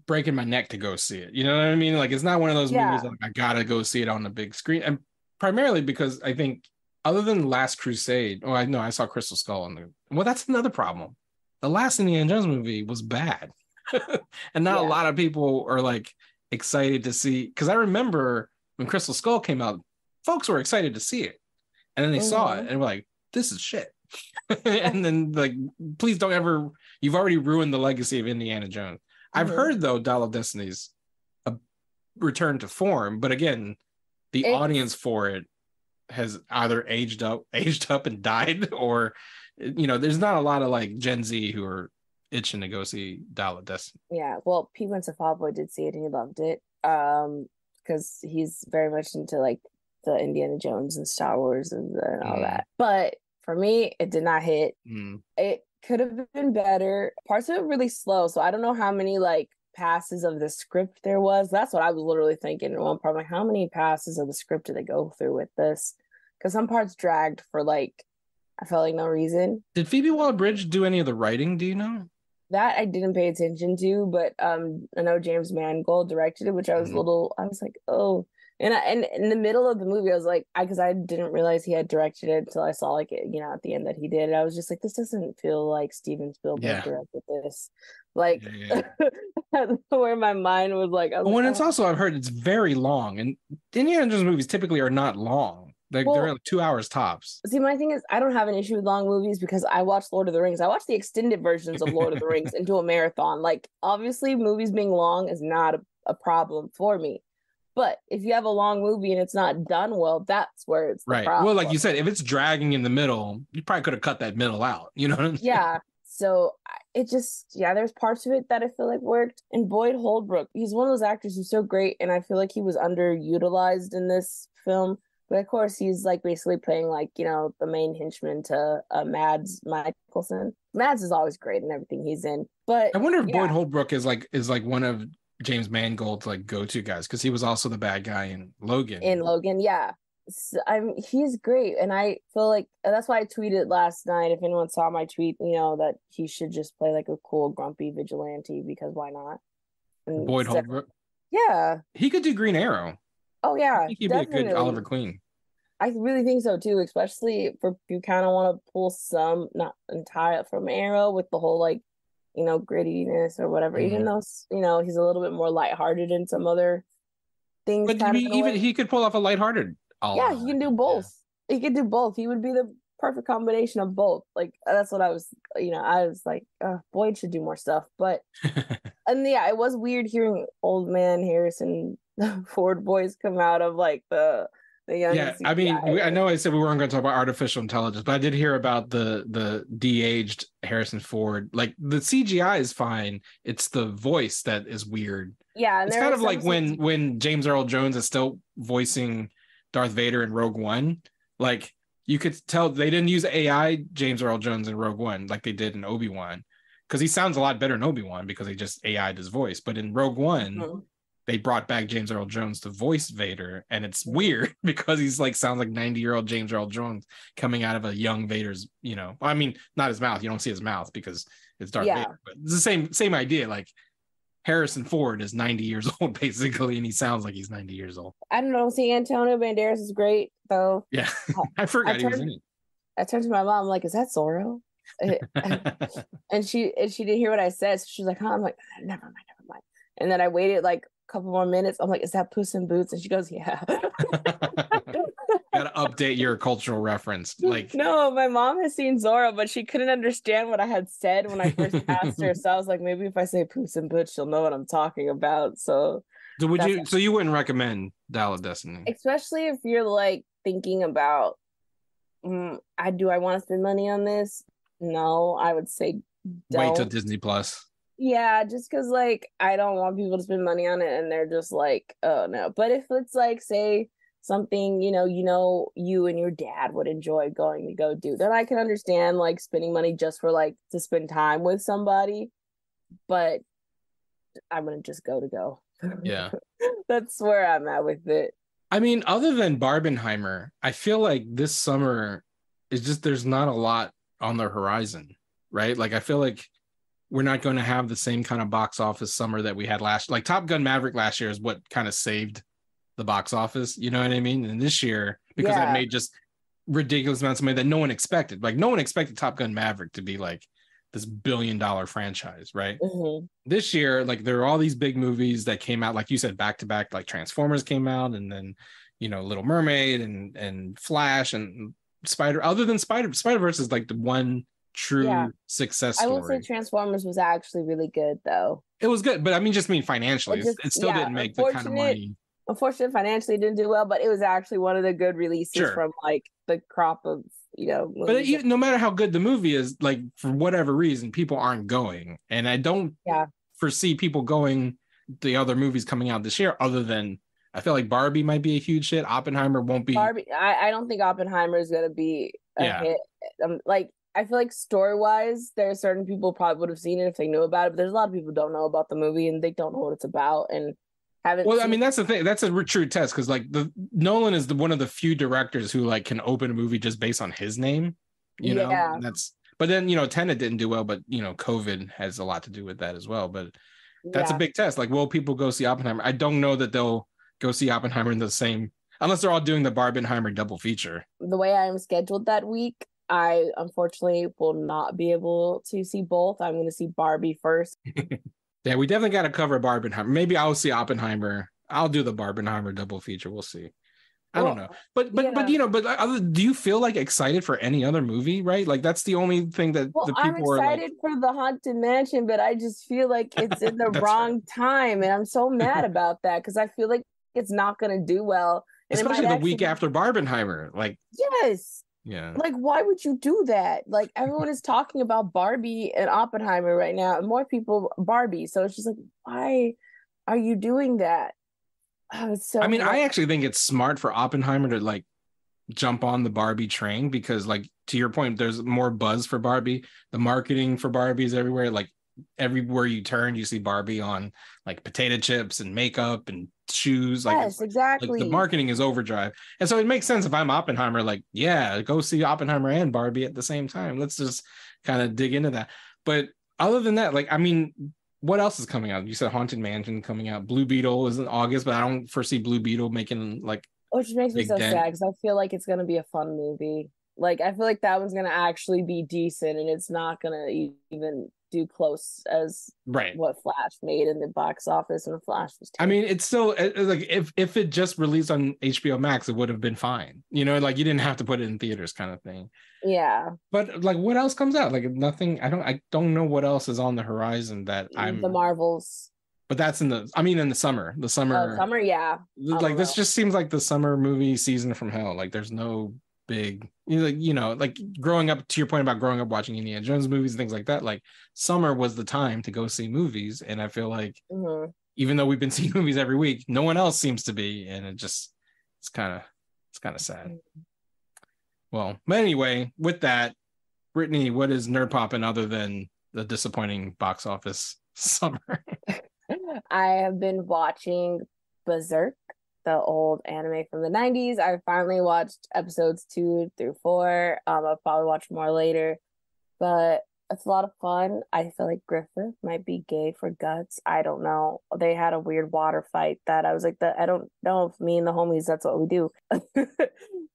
Speaker 3: breaking my neck to go see it. You know what I mean? Like, it's not one of those movies like I gotta go see it on the big screen. And primarily because I think other than Last Crusade, I know I saw Crystal Skull well, that's another problem. The last Indiana Jones movie was bad. And not a lot of people are like excited to see, because I remember when Crystal Skull came out, folks were excited to see it. And then they saw it and were like, this is shit. And then like, please don't ever, you've already ruined the legacy of Indiana Jones. I've heard though Dial of Destiny's a return to form, but again, the audience for it has either aged up and died, or there's not a lot of like Gen Z who are itching to go see Dial of Destiny.
Speaker 4: Yeah, well, Pete Wentz of Fall Boy did see it and he loved it, because he's very much into like the Indiana Jones and Star Wars and all that. But for me, it did not hit. It could have been better. Parts of it really slow, so I don't know how many like passes of the script there was. That's what I was literally thinking at one part. Like, how many passes of the script did they go through with this? Because some parts dragged for like, I felt like no reason. Did
Speaker 3: Phoebe Waller-Bridge do any of the writing? Do you know?
Speaker 4: That I didn't pay attention to, but I know James Mangold directed it, which I was I was like, oh. And in the middle of the movie, I was like, because I didn't realize he had directed it until I saw like it, at the end that he did. I was just like, this doesn't feel like Steven Spielberg directed this. Like, where my mind was like,
Speaker 3: it's also, I've heard it's very long, and Indiana Jones movies typically are not long. They're like 2 hours tops.
Speaker 4: See, my thing is, I don't have an issue with long movies because I watched Lord of the Rings. I watched the extended versions of Lord of the Rings into a marathon. Like, obviously, movies being long is not a problem for me. But if you have a long movie and it's not done well, that's where it's the problem.
Speaker 3: Well, like you said, if it's dragging in the middle, you probably could have cut that middle out. You know what I'm saying?
Speaker 4: Yeah. So it just, there's parts of it that I feel like worked. And Boyd Holbrook, he's one of those actors who's so great. And I feel like he was underutilized in this film. But of course, he's like basically playing like, the main henchman to Mads Mikkelsen. Mads is always great in everything he's in. But
Speaker 3: I wonder if Boyd Holbrook is like one of James Mangold's like go-to guys, because he was also the bad guy in Logan. So, he's great, and I feel like that's why I tweeted last night. If anyone saw my tweet, that he should just play like a cool grumpy vigilante, because why not? And Boyd Holbrook,
Speaker 4: he
Speaker 3: could do Green Arrow.
Speaker 4: Oh yeah,
Speaker 3: I think he'd be a good Oliver Queen.
Speaker 4: I really think so too, especially if you kind of want to pull some, not entire from Arrow with the whole like, grittiness or whatever, even though, he's a little bit more lighthearted in some other things.
Speaker 3: But he could pull off a lighthearted.
Speaker 4: He can do both. Yeah. He could do both. He would be the perfect combination of both. Like, that's what I was, I was like, Boyd should do more stuff. But, and it was weird hearing old man Harrison Ford voice come out of like the young.
Speaker 3: I mean, I know I said we weren't going to talk about artificial intelligence, but I did hear about the de-aged Harrison Ford. Like, the CGI is fine. It's the voice that is weird.
Speaker 4: Yeah, and
Speaker 3: it's kind of like when James Earl Jones is still voicing Darth Vader in Rogue One. Like, you could tell they didn't use AI James Earl Jones in Rogue One like they did in Obi-Wan, because he sounds a lot better in Obi-Wan because they just AI'd his voice. But in Rogue One, they brought back James Earl Jones to voice Vader, and it's weird because he's like sounds like 90-year-old James Earl Jones coming out of a young Vader's, I mean, not his mouth. You don't see his mouth because it's Darth Vader, but it's the same idea. Like, Harrison Ford is 90 years old basically, and he sounds like he's 90 years old.
Speaker 4: I don't know. See, Antonio Banderas is great though.
Speaker 3: Yeah, I forgot he was in it.
Speaker 4: I turned to my mom, I'm like, "Is that Zorro?" and she didn't hear what I said, so she's like, "Huh?" I'm like, "Never mind." And then I waited like a couple more minutes. I'm like, "Is that Puss in Boots?" And she goes, "Yeah."
Speaker 3: Gotta update your cultural reference. Like,
Speaker 4: no, my mom has seen Zorro, but she couldn't understand what I had said when I first asked her. So I was like, maybe if I say Puss in Boots, she'll know what I'm talking about. So
Speaker 3: you wouldn't recommend Dial of Destiny,
Speaker 4: especially if you're like thinking about, do I want to spend money on this? No, I would say don't.
Speaker 3: Wait till Disney Plus.
Speaker 4: Yeah, just because like I don't want people to spend money on it and they're just like, oh no. But if it's like, say something, you and your dad would enjoy going to go do, then I can understand like spending money just for like to spend time with somebody. But I'm gonna just go.
Speaker 3: Yeah.
Speaker 4: That's where I'm at with it.
Speaker 3: I mean, other than Barbenheimer, I feel like this summer is just there's not a lot on the horizon, right? Like I feel like we're not going to have the same kind of box office summer that we had last. Like Top Gun Maverick last year is what kind of saved the box office, you know what I mean? And this year, because it made just ridiculous amounts of money that no one expected. Like no one expected Top Gun Maverick to be like this $1 billion franchise, right?
Speaker 4: Mm-hmm.
Speaker 3: This year, like there are all these big movies that came out, like you said, back to back. Like Transformers came out, and then Little Mermaid and Flash and Other than Spider-Verse is like the one true success story.
Speaker 4: I will say Transformers was actually really good, though.
Speaker 3: It was good, but I mean, just financially, it still didn't make the kind of money.
Speaker 4: Unfortunately, financially, it didn't do well, but it was actually one of the good releases from like the crop of
Speaker 3: But no matter how good the movie is, like for whatever reason, people aren't going, and I don't foresee people going the other movies coming out this year. Other than I feel like Barbie might be a huge hit. Oppenheimer won't be.
Speaker 4: Barbie, I don't think Oppenheimer is going to be a hit. Like I feel like story wise, there are certain people probably would have seen it if they knew about it, but there's a lot of people who don't know about the movie and they don't know what it's about and haven't.
Speaker 3: Well, I mean, that's the thing. That's a true test because like Nolan is one of the few directors who like can open a movie just based on his name. You know, and but then Tenet didn't do well, but COVID has a lot to do with that as well. But that's a big test. Like, will people go see Oppenheimer? I don't know that they'll go see Oppenheimer in the same, unless they're all doing the Barbenheimer double feature.
Speaker 4: The way I'm scheduled that week, I unfortunately will not be able to see both. I'm going to see Barbie first.
Speaker 3: Yeah, we definitely got to cover Barbenheimer. Maybe I'll see Oppenheimer. I'll do the Barbenheimer double feature. We'll see. I don't know, but do you feel like excited for any other movie? Right, like that's the only thing that the people
Speaker 4: I'm excited
Speaker 3: are like...
Speaker 4: for the Haunted Mansion, but I just feel like it's in the wrong time, and I'm so mad about that because I feel like it's not going to do well,
Speaker 3: especially the week after Barbenheimer. Like,
Speaker 4: yeah, like why would you do that? Like everyone is talking about Barbie and Oppenheimer right now, and more people Barbie. So it's just like, why are you doing that? Oh, I
Speaker 3: mean, I actually think it's smart for Oppenheimer to like jump on the Barbie train because, like, to your point, there's more buzz for Barbie. The marketing for Barbie is everywhere. Like everywhere you turn, you see Barbie on like potato chips and makeup and shoes. Like,
Speaker 4: yes, exactly.
Speaker 3: Like the marketing is overdrive, and so it makes sense if I'm Oppenheimer. Like, yeah, go see Oppenheimer and Barbie at the same time. Let's just kind of dig into that. But other than that, like, I mean. What else is coming out? You said Haunted Mansion coming out. Blue Beetle is in August, but I don't foresee Blue Beetle making like.
Speaker 4: Which makes me so sad because I feel like it's gonna be a fun movie. Like I feel like that one's gonna actually be decent, and it's not gonna even do close as what Flash made in the box office, and Flash was terrible. I
Speaker 3: mean, it's still like if it just released on HBO Max, it would have been fine. Like you didn't have to put it in theaters, kind of thing.
Speaker 4: Yeah.
Speaker 3: But like, what else comes out? Like nothing. I don't know what else is on the horizon that
Speaker 4: the Marvels.
Speaker 3: But that's in the summer. The summer.
Speaker 4: Summer, yeah.
Speaker 3: Like this just seems like the summer movie season from hell. Like there's no big, like growing up. To your point about growing up watching Indiana Jones movies and things like that. Like summer was the time to go see movies, and I feel like even though we've been seeing movies every week, no one else seems to be, and it's kind of sad. Well, but anyway, with that, Brittany, what is nerd popping other than the disappointing box office summer?
Speaker 4: I have been watching Berserk, the old anime from the 90s. I finally watched episodes 2 through 4. I'll probably watch more later, but it's a lot of fun. I feel like Griffith might be gay for guts. I don't know. They had a weird water fight that I was like, I don't know if me and the homies, that's what we do.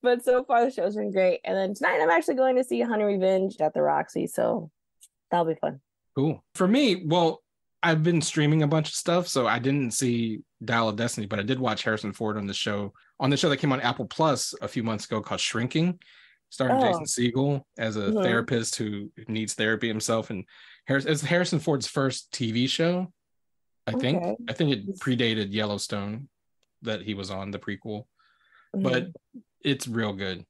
Speaker 4: But so far the show's been great. And then tonight I'm actually going to see Honey Revenge at the Roxy, so that'll be fun.
Speaker 3: Cool. For me, well, I've been streaming a bunch of stuff, so I didn't see Dial of Destiny, but I did watch Harrison Ford on the show that came on Apple Plus a few months ago called Shrinking, starring Jason Segel as a therapist who needs therapy himself. And it's Harrison Ford's first TV show, I think. Okay. I think it predated Yellowstone that he was on, the prequel. But it's real good.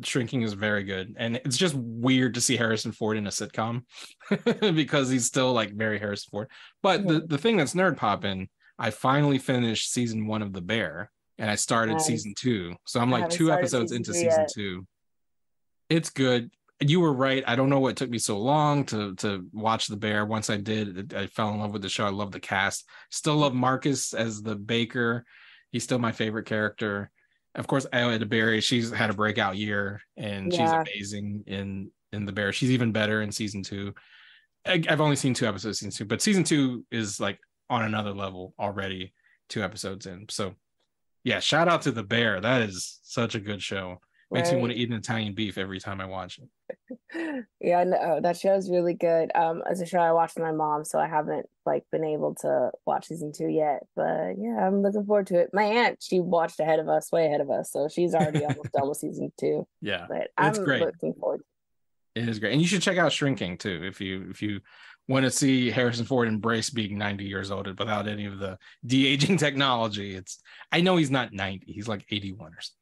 Speaker 3: Shrinking is very good, and it's just weird to see Harrison Ford in a sitcom because he's still like very Harrison Ford. But the thing that's nerd popping, I finally finished season 1 of The Bear, and I started
Speaker 4: Nice.
Speaker 3: season 2. So I'm
Speaker 4: I
Speaker 3: like
Speaker 4: haven't
Speaker 3: 2
Speaker 4: started
Speaker 3: episodes
Speaker 4: season
Speaker 3: into
Speaker 4: 2
Speaker 3: season
Speaker 4: yet.
Speaker 3: 2. It's good. You were right. I don't know what took me so long to watch The Bear. Once I did, I fell in love with the show. I love the cast. Still love Marcus as the baker. He's still my favorite character. Of course, Ida Berry, she's had a breakout year, and she's
Speaker 4: Yeah.
Speaker 3: amazing in The Bear. She's even better in season 2. I've only seen 2 episodes of season 2, but season 2 is like on another level already, 2 episodes in. So yeah, shout out to The Bear. That is such a good show. Makes me want to
Speaker 4: Right.
Speaker 3: eat an Italian beef every time I watch it.
Speaker 4: Yeah, no, that show is really good. As a show I watched with my mom, so I haven't like been able to watch season 2 yet. But yeah, I'm looking forward to it. My aunt, she watched ahead of us, way ahead of us, so she's already almost done with season 2.
Speaker 3: Yeah,
Speaker 4: But
Speaker 3: it's
Speaker 4: I'm
Speaker 3: great.
Speaker 4: looking forward.
Speaker 3: It is great, and you should check out Shrinking too if you want to see Harrison Ford embrace being 90 years old without any of the de-aging technology. I know he's not 90; he's like 81 or something.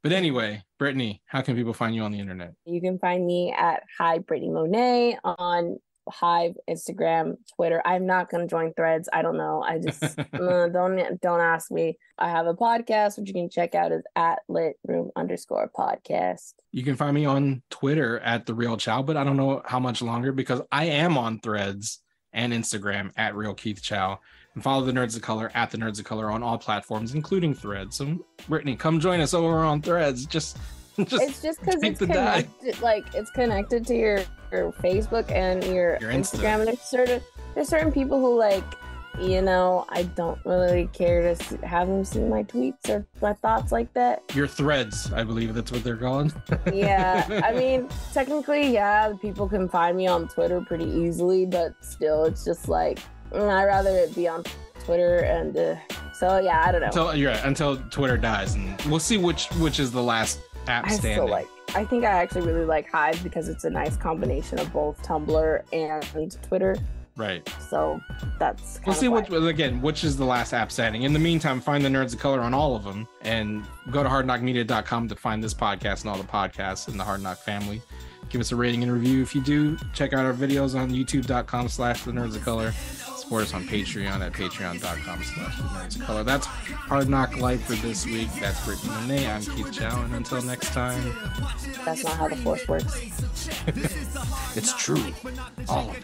Speaker 3: But anyway, Brittany, how can people find you on the internet?
Speaker 4: You can find me at Hi Brittany Monet on Hive, Instagram, Twitter. I'm not gonna join Threads. I don't know. I just don't ask me. I have a podcast which you can check out is at @litroom_podcast.
Speaker 3: You can find me on Twitter at The Real Chow, but I don't know how much longer because I am on Threads and Instagram at Real Keith Chow. And follow the Nerds of Color at the Nerds of Color on all platforms, including Threads. So, Brittany, come join us over on Threads. It's just because take
Speaker 4: it's
Speaker 3: the dive.
Speaker 4: connected, like it's connected to your Facebook and your
Speaker 3: Insta.
Speaker 4: Instagram. And there's certain people who like, I don't really care to have them see my tweets or my thoughts like that.
Speaker 3: Your Threads, I believe that's what they're called.
Speaker 4: Yeah, I mean, technically, yeah, people can find me on Twitter pretty easily, but still, it's just like I'd rather it be on Twitter, and so yeah, I don't know.
Speaker 3: Until Twitter dies, and we'll see which is the last app standing.
Speaker 4: I think I actually really like Hive because it's a nice combination of both Tumblr and Twitter.
Speaker 3: Right.
Speaker 4: So that's
Speaker 3: We'll see which is the last app standing. In the meantime, find the Nerds of Color on all of them and go to hardknockmedia.com to find this podcast and all the podcasts in the Hard Knock family. Give us a rating and review if you do. Check out our videos on youtube.com/the Nerds of Color. Support us on Patreon at patreon.com/the Nerds of Color. That's Hard NOC Life for this week. That's Brittany Monet. I'm Keith Chow, and until next time.
Speaker 4: That's not how the Force works.
Speaker 3: It's true. All of it.